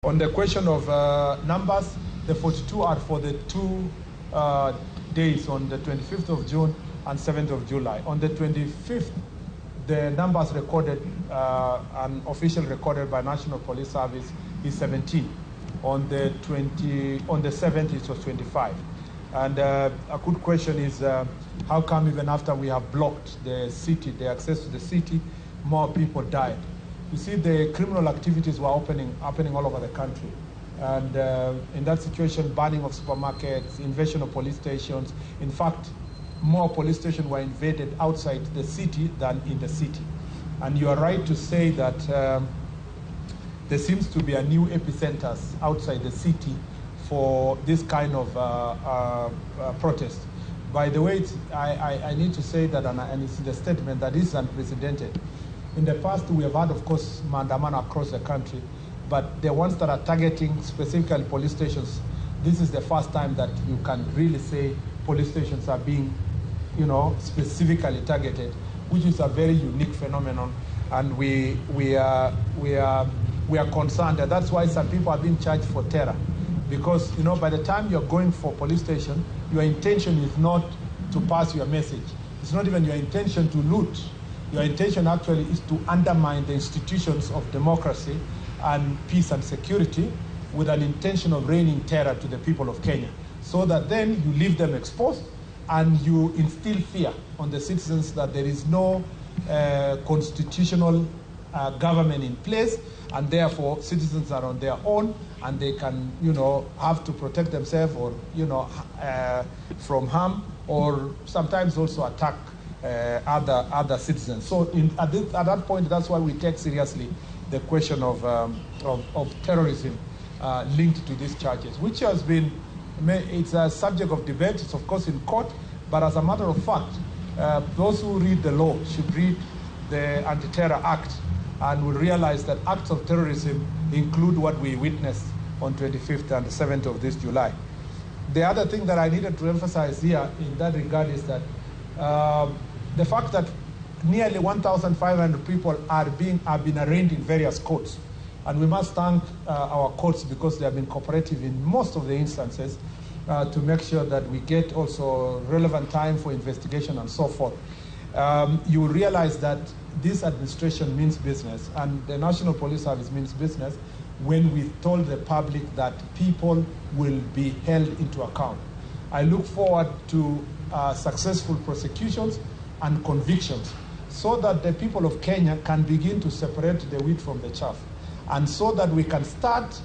On the question of numbers, the 42 are for the 2 days on the 25th of June and 7th of July. On the 25th, the numbers recorded, and official recorded by National Police Service is 17. On the 7th, it was 25. And a good question is, how come even after we have blocked the city, the access to the city, more people died? You see, the criminal activities were happening all over the country. And in that situation, burning of supermarkets, invasion of police stations. In fact, more police stations were invaded outside the city than in the city. And you are right to say that there seems to be a new epicenters outside the city for this kind of protest. By the way, I need to say that, and it's in the statement, that is unprecedented. In the past, we have had, of course, mandamana across the country, but the ones that are targeting specifically police stations, this is the first time that you can really say police stations are being, specifically targeted, which is a very unique phenomenon, and we are concerned. And that's why some people are being charged for terror, because by the time you're going for police station, your intention is not to pass your message. It's not even your intention to loot. Your intention actually is to undermine the institutions of democracy and peace and security with an intention of raining terror to the people of Kenya, so that then you leave them exposed and you instill fear on the citizens that there is no constitutional government in place, and therefore citizens are on their own and they can, have to protect themselves or, from harm, or sometimes also attack other citizens. So at that point, that's why we take seriously the question of terrorism linked to these charges, which has been, it's a subject of debate. It's of course in court, but as a matter of fact, those who read the law should read the Anti-Terror Act and will realize that acts of terrorism include what we witnessed on 25th and 7th of this July. The other thing that I needed to emphasize here in that regard is that the fact that nearly 1,500 people have been arraigned in various courts. And we must thank our courts, because they have been cooperative in most of the instances to make sure that we get also relevant time for investigation and so forth. You will realize that this administration means business, and the National Police Service means business when we told the public that people will be held into account. I look forward to successful prosecutions and convictions, so that the people of Kenya can begin to separate the wheat from the chaff, and so that we can start